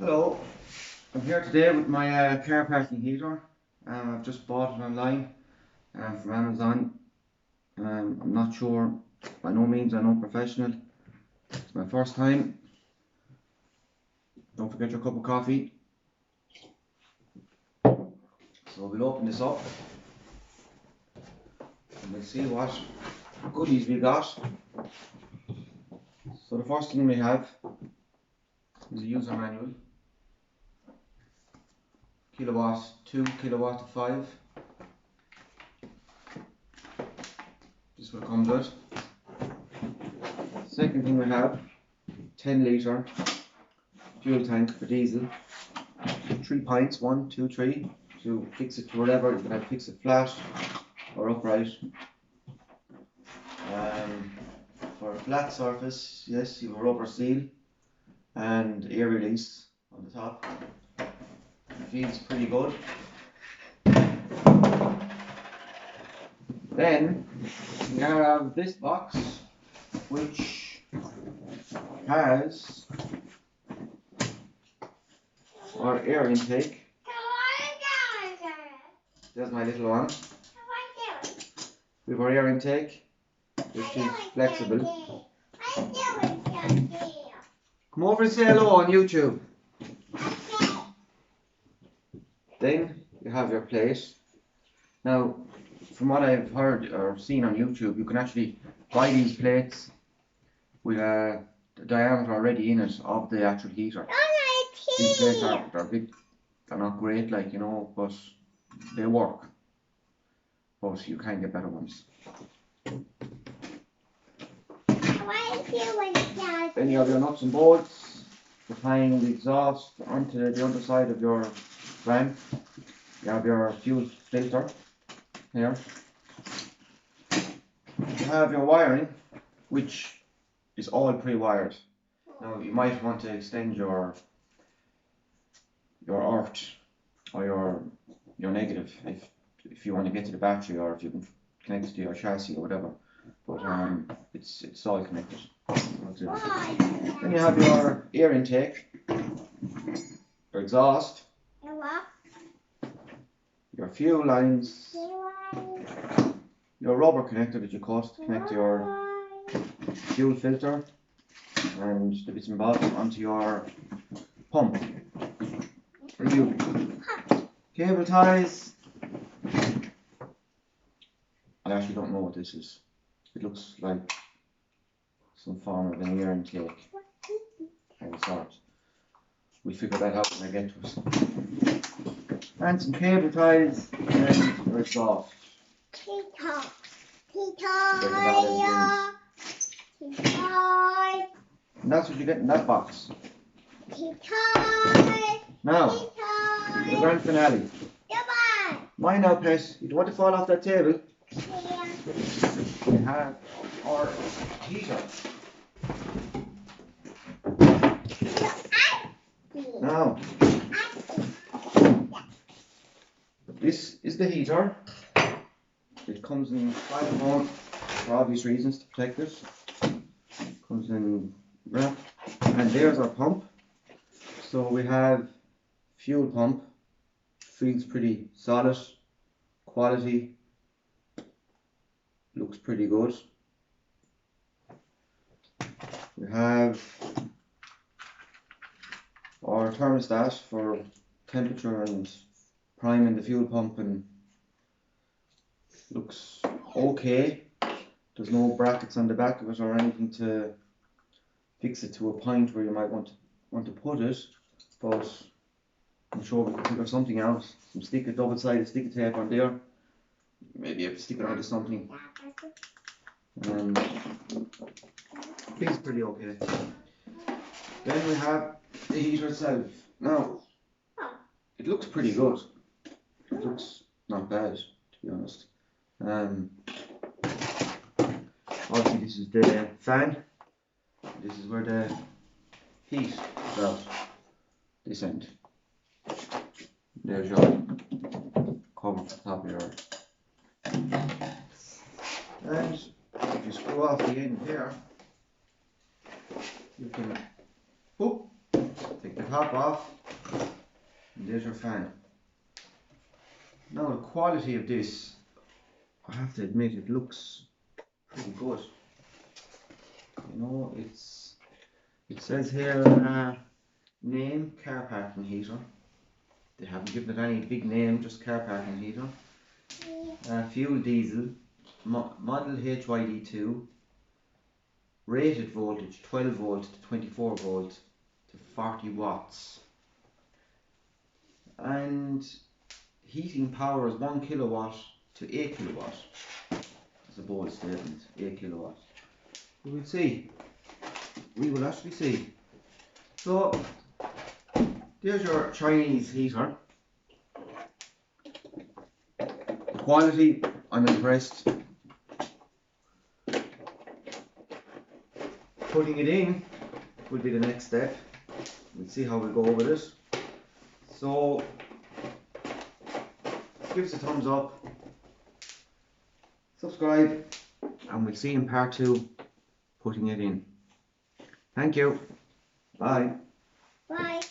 Hello, I'm here today with my car parking heater. I've just bought it online from Amazon. I'm not sure, by no means I'm no professional. It's my first time. Don't forget your cup of coffee. So we'll open this up and we'll see what goodies we got. So the first thing we have is a user manual. Kilowatt 2, kilowatt 5. This is what it comes with. Second thing we have 10 litre fuel tank for diesel. 3 pints, 1, 2, 3 to fix it to whatever. You can either fix it flat or upright. For a flat surface, yes, you have a rubber seal and air release on the top. It feels pretty good. Then we have this box which has our air intake. There's my little one. We have our air intake, which is flexible. Come over and say hello on YouTube. Then you have your plate. Now, from what I've heard or seen on YouTube, you can actually buy these plates with the diameter already in it of the actual heater. These plates are big. They're not great, like, you know, but they work. But you can get better ones. Then you have your nuts and bolts for tying the exhaust onto the underside of your van. You have your fuel filter here. You have your wiring, which is all pre-wired. Now you might want to extend your earth or your negative if you want to get to the battery, or if you can connect it to your chassis or whatever. But it's all connected. Then you have your air intake, your exhaust, your fuel lines, your rubber connector that you cut to connect your fuel filter and the bits and bobs onto your pump for you. Cable ties. I actually don't know what this is. It looks like some form of an air intake kind of sort. We'll figure that out when I get to it. And some cable ties and your exhaust. And that's what you get in that box. Now, the grand finale. Mind now, pet. You don't want to fall off that table. We have our heater. Now, this is the heater. It comes in styrofoam for obvious reasons, to protect it. Comes in wrap. And there's our pump. So we have fuel pump. Feels pretty solid. Quality. Looks pretty good. We have our thermostat for temperature and priming the fuel pump, and looks okay. There's no brackets on the back of it or anything to fix it to a point where you might want to put it, but I'm sure we can figure something out. Some double-sided sticky tape on there. Maybe you have to stick it onto something. Feels pretty okay. Then we have the heater itself. Now, it looks pretty good. It looks not bad, to be honest. Obviously this is the fan. This is where the heat is out. This end. There's your cover on top of your. And if you screw off the end here, you can take the top off, and there's your fan. Now the quality of this, I have to admit, it looks pretty good. You know, it says here name car parking heater. They haven't given it any big name, just car parking heater. Fuel diesel, model HYD2, rated voltage 12 volt to 24 volt to 40 watts, and heating power is 1 kilowatt to 8 kilowatt. That's a bold statement, 8 kilowatt. We will see. We will actually see. So, there's your Chinese heater. The quality, I'm impressed. Putting it in will be the next step. We'll see how we go with it. So, give us a thumbs up, subscribe, and we'll see you in part 2, putting it in. Thank you. Bye. Bye.